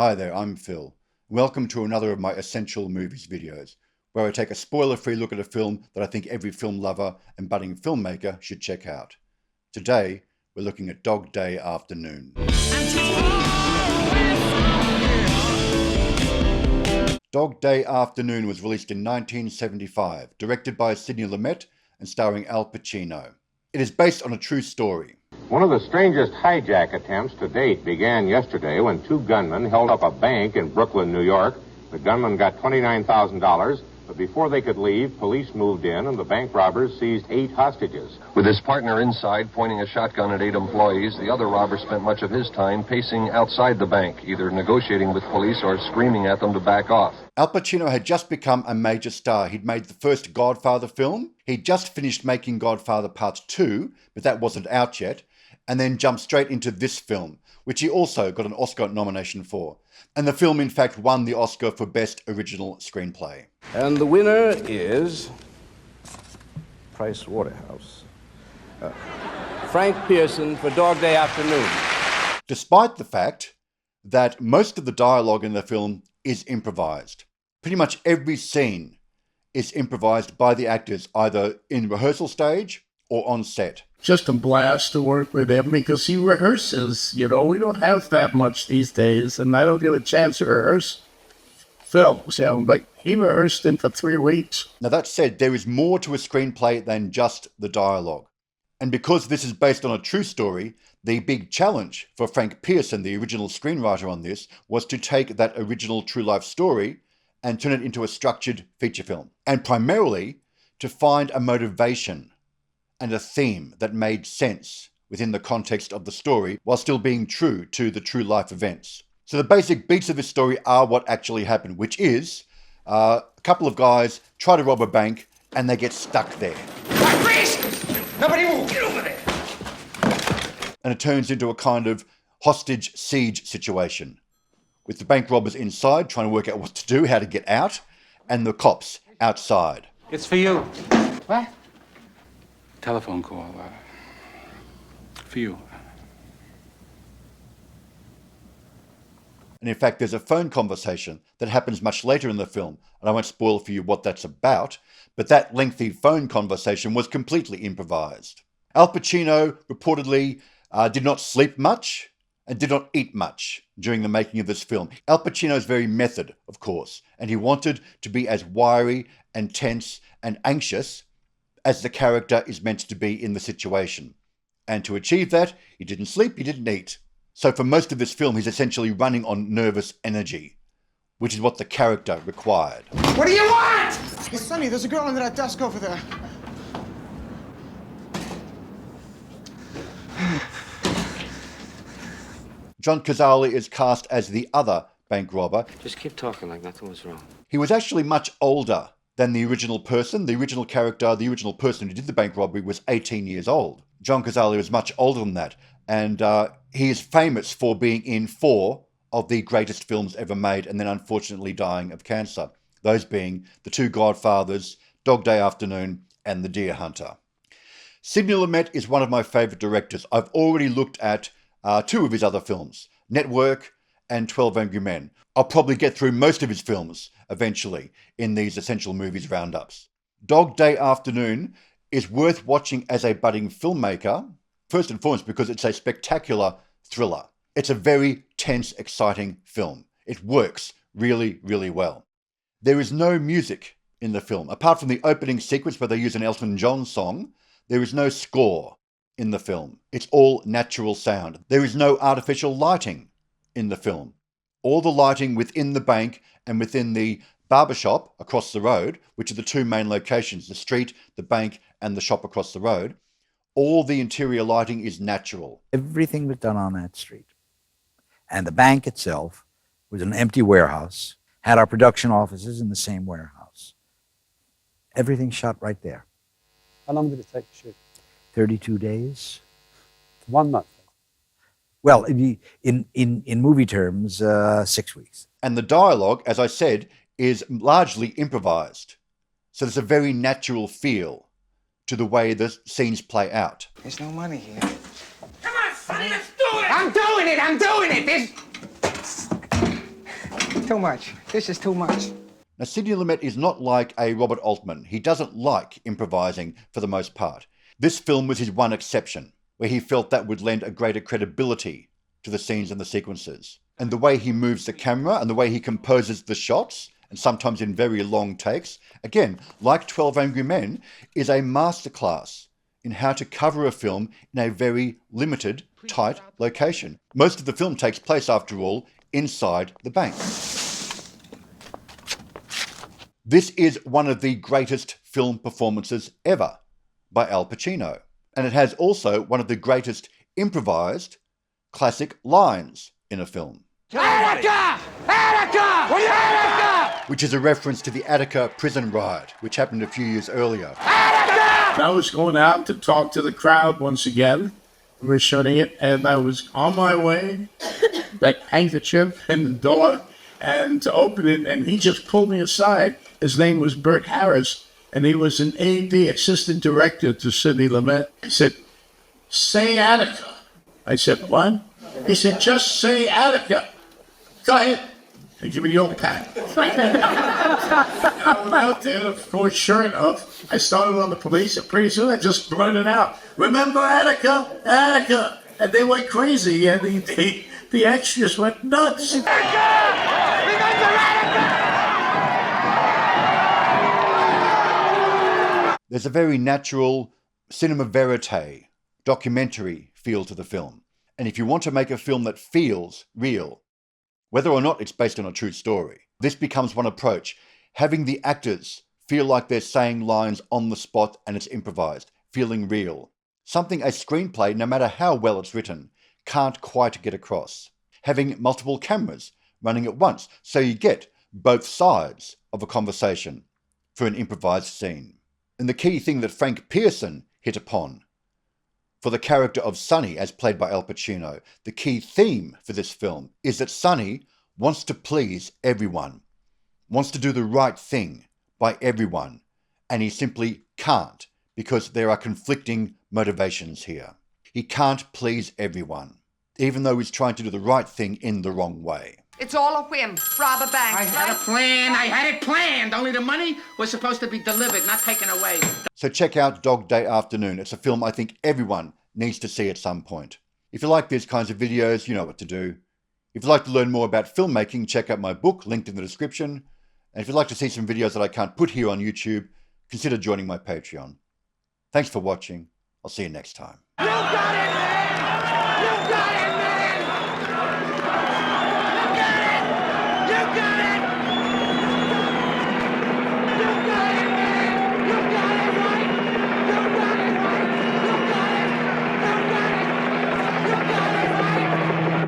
Hi there, I'm Phil. Welcome to another of my Essential Movies videos, where I take a spoiler-free look at a film that I think every film lover and budding filmmaker should check out. Today, we're looking at Dog Day Afternoon. Dog Day Afternoon was released in 1975, directed by Sidney Lumet and starring Al Pacino. It is based on a true story. One of the strangest hijack attempts to date began yesterday when two gunmen held up a bank in Brooklyn, New York. The gunmen got $29,000, but before they could leave, police moved in and the bank robbers seized 8 hostages. With his partner inside pointing a shotgun at 8 employees, the other robber spent much of his time pacing outside the bank, either negotiating with police or screaming at them to back off. Al Pacino had just become a major star. He'd made the first Godfather film. He'd just finished making Godfather Part 2, but that wasn't out yet, and then jumped straight into this film, which he also got an Oscar nomination for. And the film, in fact, won the Oscar for Best Original Screenplay. And the winner is Price Waterhouse. Frank Pearson for Dog Day Afternoon. Despite the fact that most of the dialogue in the film is improvised. Pretty much every scene is improvised by the actors, either in rehearsal stage or on set. Just a blast to work with him because he rehearses. We don't have that much these days, and I don't get a chance to rehearse films. But he rehearsed them for 3 weeks. Now that said, there is more to a screenplay than just the dialogue. And because this is based on a true story, the big challenge for Frank Pearson, the original screenwriter on this, was to take that original true life story and turn it into a structured feature film. And primarily to find a motivation and a theme that made sense within the context of the story while still being true to the true life events. So the basic beats of this story are what actually happened, which is a couple of guys try to rob a bank and they get stuck there. Please! Nobody move! Get over there! And it turns into a kind of hostage siege situation, with the bank robbers inside trying to work out what to do, how to get out, and the cops outside. It's for you. What? Telephone call. For you. And in fact, there's a phone conversation that happens much later in the film, and I won't spoil for you what that's about, but that lengthy phone conversation was completely improvised. Al Pacino reportedly did not sleep much and did not eat much during the making of this film. Al Pacino's very method, of course, and he wanted to be as wiry and tense and anxious as the character is meant to be in the situation. And to achieve that, he didn't sleep, he didn't eat. So for most of this film, he's essentially running on nervous energy, which is what the character required. What do you want? Hey, Sonny, there's a girl under that desk over there. John Cazale is cast as the other bank robber. Just keep talking like nothing was wrong. He was actually much older than the original person. The original character, the original person who did the bank robbery was 18 years old. John Cazale was much older than that. And he is famous for being in 4 of the greatest films ever made and then unfortunately dying of cancer. Those being The Two Godfathers, Dog Day Afternoon, and The Deer Hunter. Sidney Lumet is one of my favourite directors. I've already looked at 2 of his other films, Network and 12 Angry Men. I'll probably get through most of his films eventually in these Essential Movies roundups. Dog Day Afternoon is worth watching as a budding filmmaker, first and foremost because it's a spectacular thriller. It's a very tense, exciting film. It works really, really well. There is no music in the film. Apart from the opening sequence where they use an Elton John song, there is no score in the film. It's all natural sound. There is no artificial lighting in the film. All the lighting within the bank and within the barbershop across the road, which are the 2 main locations, the street, the bank, and the shop across the road, all the interior lighting is natural. Everything was done on that street. And the bank itself was an empty warehouse, had our production offices in the same warehouse. Everything shot right there. How long did it take to shoot? 32 days. 1 month. Well, in movie terms, 6 weeks. And the dialogue, as I said, is largely improvised. So there's a very natural feel to the way the scenes play out. There's no money here. Come on, Sonny, let's do it! I'm doing it! I'm doing it! too much. This is too much. Now, Sidney Lumet is not like a Robert Altman. He doesn't like improvising for the most part. This film was his one exception, where he felt that would lend a greater credibility to the scenes and the sequences. And the way he moves the camera and the way he composes the shots, and sometimes in very long takes, again, like 12 Angry Men, is a masterclass in how to cover a film in a very limited, tight location. Most of the film takes place, after all, inside the bank. This is one of the greatest film performances ever by Al Pacino. And it has also one of the greatest improvised classic lines in a film. Attica! Attica! Attica! Which is a reference to the Attica prison riot, which happened a few years earlier. I was going out to talk to the crowd once again. We were shooting it, and I was on my way, that handkerchief in the door, and to open it, and he just pulled me aside. His name was Bert Harris, and he was an AD, assistant director to Sidney Lumet. He said, "Say Attica." I said, "What?" He said, "Just say Attica. Go ahead." And give me the old pat. I'm out there, of course, sure enough, I started on the police, and pretty soon I just blurted out, "Remember Attica? Attica!" And they went crazy, and the extras went nuts. There's a very natural cinema verite, documentary feel to the film. And if you want to make a film that feels real, whether or not it's based on a true story, this becomes one approach. Having the actors feel like they're saying lines on the spot and it's improvised, feeling real. Something a screenplay, no matter how well it's written, can't quite get across. Having multiple cameras running at once, so you get both sides of a conversation for an improvised scene. And the key thing that Frank Pearson hit upon for the character of Sonny, as played by Al Pacino, the key theme for this film is that Sonny wants to please everyone, wants to do the right thing by everyone, and he simply can't because there are conflicting motivations here. He can't please everyone, even though he's trying to do the right thing in the wrong way. It's all a whim. Rob a bank. I had a plan. I had it planned. Only the money was supposed to be delivered, not taken away. So check out Dog Day Afternoon. It's a film I think everyone needs to see at some point. If you like these kinds of videos, you know what to do. If you'd like to learn more about filmmaking, check out my book, linked in the description. And if you'd like to see some videos that I can't put here on YouTube, consider joining my Patreon. Thanks for watching. I'll see you next time. You got it, man! You got it!